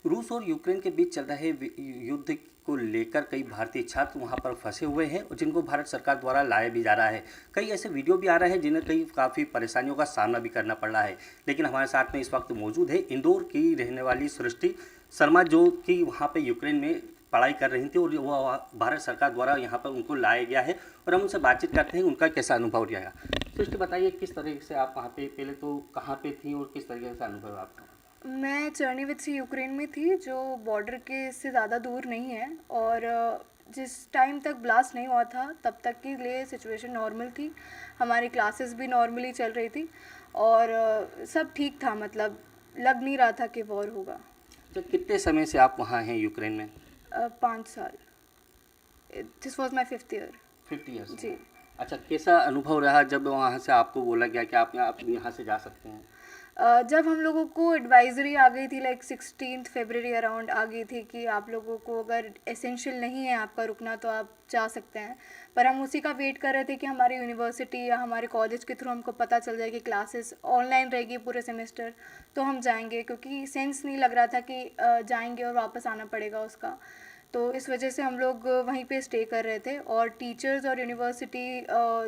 रूस और यूक्रेन के बीच चल रहे युद्ध को लेकर कई भारतीय छात्र वहां पर फंसे हुए हैं और जिनको भारत सरकार द्वारा लाया भी जा रहा है। कई ऐसे वीडियो भी आ रहे हैं जिन्हें कई काफ़ी परेशानियों का सामना भी करना पड़ रहा है। लेकिन हमारे साथ में इस वक्त मौजूद है इंदौर की रहने वाली सृष्टि शर्मा, जो कि वहाँ पर यूक्रेन में पढ़ाई कर रही थी और वो भारत सरकार द्वारा यहाँ पर उनको लाया गया है और हम उनसे बातचीत करते हैं उनका कैसा अनुभव रहा। सृष्टि, बताइए किस तरीके से आप वहाँ पे, पहले तो कहाँ पे थी और किस तरीके से अनुभव आपका? मैं चर्निवित्सी यूक्रेन में थी, जो बॉर्डर के से ज़्यादा दूर नहीं है। और जिस टाइम तक ब्लास्ट नहीं हुआ था तब तक के लिए सिचुएशन नॉर्मल थी। हमारी क्लासेस भी नॉर्मली चल रही थी और सब ठीक था, मतलब लग नहीं रहा था कि वॉर होगा। तो कितने समय से आप वहाँ हैं यूक्रेन में? 5 साल। This was my 5th year. 50 years. जी। अच्छा, कैसा अनुभव रहा जब वहाँ से आपको बोला गया कि आप यहाँ से जा सकते हैं? जब हम लोगों को एडवाइजरी आ गई थी, लाइक 16 फरवरी अराउंड आ गई थी कि आप लोगों को अगर एसेंशियल नहीं है आपका रुकना तो आप जा सकते हैं। पर हम उसी का वेट कर रहे थे कि हमारी यूनिवर्सिटी या हमारे कॉलेज के थ्रू हमको पता चल जाए कि क्लासेस ऑनलाइन रहेगी पूरे सेमेस्टर, तो हम जाएंगे, क्योंकि सेंस नहीं लग रहा था कि जाएंगे और वापस आना पड़ेगा उसका। तो इस वजह से हम लोग वहीं पे स्टे कर रहे थे। और टीचर्स और यूनिवर्सिटी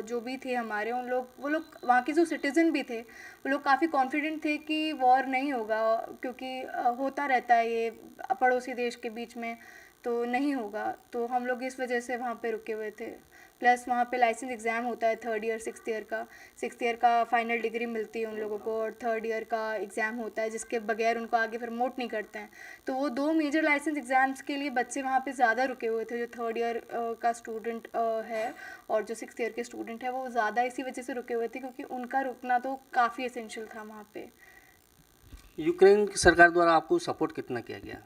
जो भी थे हमारे, उन लोग वो लोग वहाँ के जो सिटीज़न भी थे वो लोग काफ़ी कॉन्फिडेंट थे कि वॉर नहीं होगा, क्योंकि होता रहता है ये पड़ोसी देश के बीच में, तो नहीं होगा। तो हम लोग इस वजह से वहाँ पे रुके हुए थे। प्लस वहाँ पे लाइसेंस एग्ज़ाम होता है 3rd ईयर 6th ईयर का। 6th ईयर का फाइनल डिग्री मिलती है उन लोगों को, और 3rd ईयर का एग्ज़ाम होता है जिसके बगैर उनको आगे प्रमोट नहीं करते हैं। तो वो 2 मेजर लाइसेंस एग्ज़ाम्स के लिए बच्चे वहाँ पे ज़्यादा रुके हुए थे। जो 3rd ईयर का स्टूडेंट है और जो 6th ईयर के स्टूडेंट है, वो ज़्यादा इसी वजह से रुके हुए थे क्योंकि उनका रुकना तो काफ़ी एसेंशियल था वहाँ पे। यूक्रेन की सरकार द्वारा आपको सपोर्ट कितना किया गया?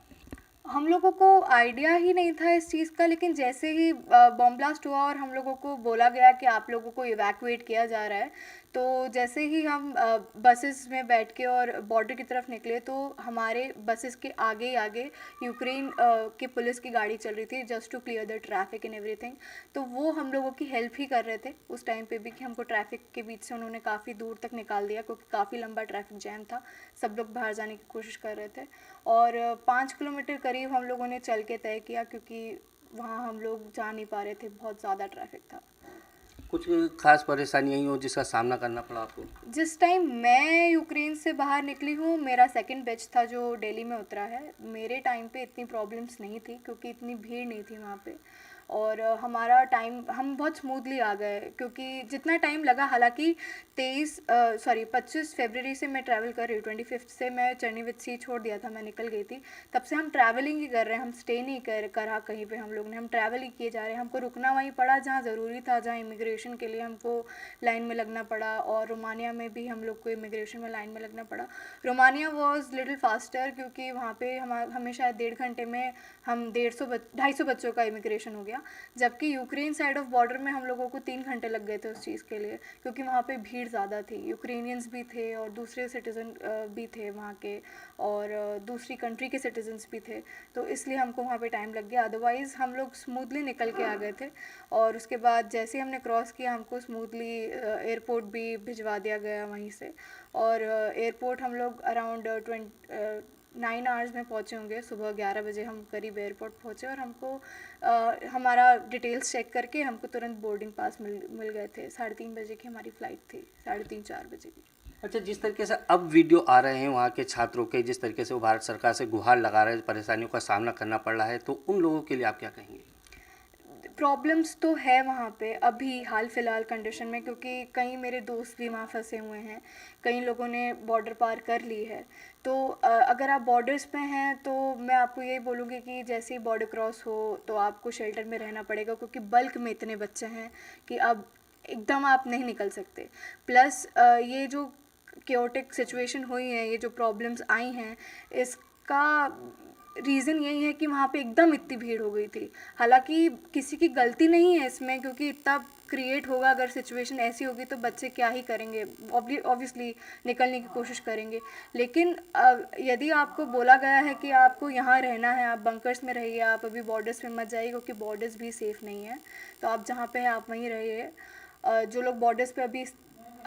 हम लोगों को आइडिया ही नहीं था इस चीज़ का, लेकिन जैसे ही बॉम्ब ब्लास्ट हुआ और हम लोगों को बोला गया कि आप लोगों को इवैक्यूएट किया जा रहा है, तो जैसे ही हम बसेस में बैठ के और बॉर्डर की तरफ निकले, तो हमारे बसेस के आगे ही आगे यूक्रेन की पुलिस की गाड़ी चल रही थी, just to clear the traffic and everything. तो वो हम लोगों की हेल्प ही कर रहे थे उस टाइम पे भी, कि हमको ट्रैफिक के बीच से उन्होंने काफ़ी दूर तक निकाल दिया, क्योंकि काफ़ी लंबा ट्रैफिक जैम था। सब लोग बाहर जाने की कोशिश कर रहे थे। और 5 किलोमीटर करीब हम लोगों ने चल के तय किया, क्योंकि वहाँ हम लोग जा नहीं पा रहे थे, बहुत ज़्यादा ट्रैफिक था। कुछ खास परेशानी आई हो जिसका सामना करना पड़ा आपको? जिस टाइम मैं यूक्रेन से बाहर निकली हूँ, मेरा सेकंड बैच था जो दिल्ली में उतरा है। मेरे टाइम पे इतनी प्रॉब्लम्स नहीं थी, क्योंकि इतनी भीड़ नहीं थी वहाँ पे। और हमारा टाइम, हम बहुत स्मूथली आ गए, क्योंकि जितना टाइम लगा, हालांकि 25 फरवरी से मैं ट्रैवल कर रही हूँ। 25 से मैं चर्निवित्सी छोड़ दिया था, मैं निकल गई थी। तब से हम ट्रैवलिंग ही कर रहे हैं, हम स्टे नहीं करा कहीं पे हम लोग ने, हम ट्रैवल ही किए जा रहे हैं। हमको रुकना वहीं पड़ा जहाँ ज़रूरी था, जहाँ इमिग्रेशन के लिए हमको लाइन में लगना पड़ा। और रोमानिया में भी हम लोग को इमिग्रेशन में लाइन में लगना पड़ा। रोमानिया वॉज लिटिल फास्टर, क्योंकि वहाँ पे हमें शायद 1.5 घंटे में हम 250 बच्चों का इमिग्रेशन हो गया। जबकि यूक्रेन साइड ऑफ बॉर्डर में हम लोगों को 3 घंटे लग गए थे उस चीज़ के लिए, क्योंकि वहाँ पे भीड़ ज़्यादा थी। यूक्रेनियंस भी थे और दूसरे सिटीज़न भी थे वहाँ के, और दूसरी कंट्री के सिटीजन्स भी थे। तो इसलिए हमको वहाँ पे टाइम लग गया, अदरवाइज़ हम लोग स्मूथली निकल के आ गए थे। और उसके बाद जैसे ही हमने क्रॉस किया, हमको स्मूथली एयरपोर्ट भी भिजवा दिया गया वहीं से। और एयरपोर्ट हम लोग अराउंड 9 आवर्स में पहुँचे होंगे। सुबह 11 बजे हम करीब एयरपोर्ट पहुँचे, और हमको हमारा डिटेल्स चेक करके हमको तुरंत बोर्डिंग पास मिल गए थे। 3:30 बजे की हमारी फ़्लाइट थी, 3:30-4 बजे की। अच्छा, जिस तरीके से अब वीडियो आ रहे हैं वहाँ के छात्रों के, जिस तरीके से वो भारत सरकार से गुहार लगा रहे हैं, परेशानियों का सामना करना पड़ रहा है, तो उन लोगों के लिए आप क्या कहेंगे? प्रॉब्लम्स तो है वहाँ पे अभी हाल फ़िलहाल कंडीशन में, क्योंकि कई मेरे दोस्त भी वहाँ फंसे हुए हैं। कई लोगों ने बॉर्डर पार कर ली है। तो अगर आप बॉर्डर्स पे हैं, तो मैं आपको यही बोलूँगी कि जैसे ही बॉर्डर क्रॉस हो तो आपको शेल्टर में रहना पड़ेगा, क्योंकि बल्क में इतने बच्चे हैं कि अब एकदम आप नहीं निकल सकते। प्लस ये जो क्योटिक सिचुएशन हुई है, ये जो प्रॉब्लम्स आई हैं, इसका रीज़न यही है कि वहाँ पे एकदम इतनी भीड़ हो गई थी। हालांकि किसी की गलती नहीं है इसमें, क्योंकि इतना क्रिएट होगा, अगर सिचुएशन ऐसी होगी तो बच्चे क्या ही करेंगे, ऑब्वियसली निकलने की कोशिश करेंगे। लेकिन यदि आपको बोला गया है कि आपको यहाँ रहना है, आप बंकर्स में रहिए, आप अभी बॉर्डर्स में मत जाइए, क्योंकि बॉर्डर्स भी सेफ़ नहीं है। तो आप जहाँ पे हैं आप वहीं रहिए। जो लोग बॉर्डर्स पे अभी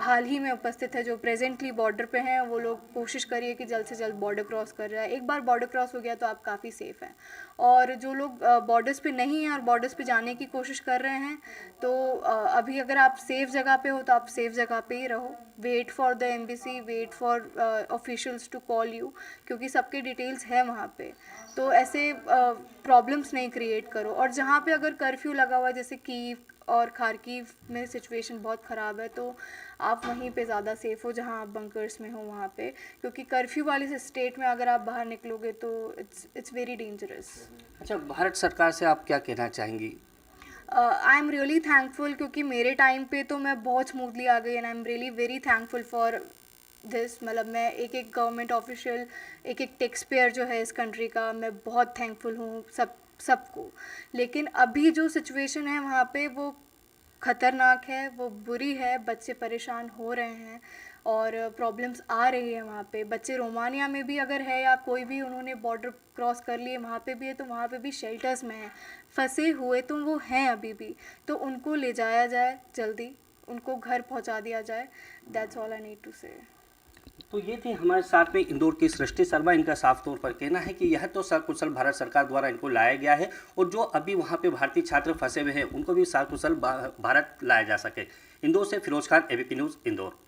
हाल ही में उपस्थित है, जो प्रेजेंटली बॉर्डर पे हैं, वो लोग कोशिश करिए कि जल्द से जल्द बॉर्डर क्रॉस कर जाए। एक बार बॉर्डर क्रॉस हो गया तो आप काफ़ी सेफ़ हैं। और जो लोग बॉर्डर्स पे नहीं हैं और बॉर्डर्स पे जाने की कोशिश कर रहे हैं, तो अभी अगर आप सेफ़ जगह पे हो तो आप सेफ़ जगह पे ही रहो। Wait for the embassy, wait for officials to call you, क्योंकि सबके डिटेल्स है वहाँ पे। तो ऐसे प्रॉब्लम्स नहीं क्रिएट करो। और जहाँ पे अगर कर्फ्यू लगा हुआ है, जैसे कीव और खारकीव में सिचुएशन बहुत ख़राब है, तो आप वहीं पे ज़्यादा सेफ़ हो जहाँ आप बंकर्स में हो वहाँ पे, क्योंकि कर्फ्यू वाली स्टेट में अगर आप बाहर निकलोगे तो इट्स वेरी डेंजरस। अच्छा, भारत सरकार से आप क्या कहना चाहेंगी? आई एम रियली थैंकफुल, क्योंकि मेरे टाइम पे तो मैं बहुत स्मूथली आ गई, and I am really very thankful for this. मतलब मैं एक एक गवर्नमेंट ऑफिशियल, एक एक टैक्स पेयर जो है इस कंट्री का, मैं बहुत थैंकफुल हूँ सबको। लेकिन अभी जो सिचुएशन है वहाँ पे वो ख़तरनाक है, वो बुरी है, बच्चे परेशान हो रहे हैं और प्रॉब्लम्स आ रही है वहाँ पे। बच्चे रोमानिया में भी अगर है या कोई भी उन्होंने बॉर्डर क्रॉस कर लिए वहाँ पे भी है, तो वहाँ पे भी शेल्टर्स में हैं, फंसे हुए तो वो हैं अभी भी। तो उनको ले जाया जाए जल्दी, उनको घर पहुँचा दिया जाए। That's all I need to say. तो ये थे हमारे साथ में इंदौर की सृष्टि शर्मा। इनका साफ तौर पर कहना है कि यह तो सकुशल भारत सरकार द्वारा इनको लाया गया है, और जो अभी वहाँ पे भारतीय छात्र फंसे हुए हैं उनको भी सकुशल भारत लाया जा सके। इंदौर से फिरोज खान, एबीपी न्यूज़, इंदौर।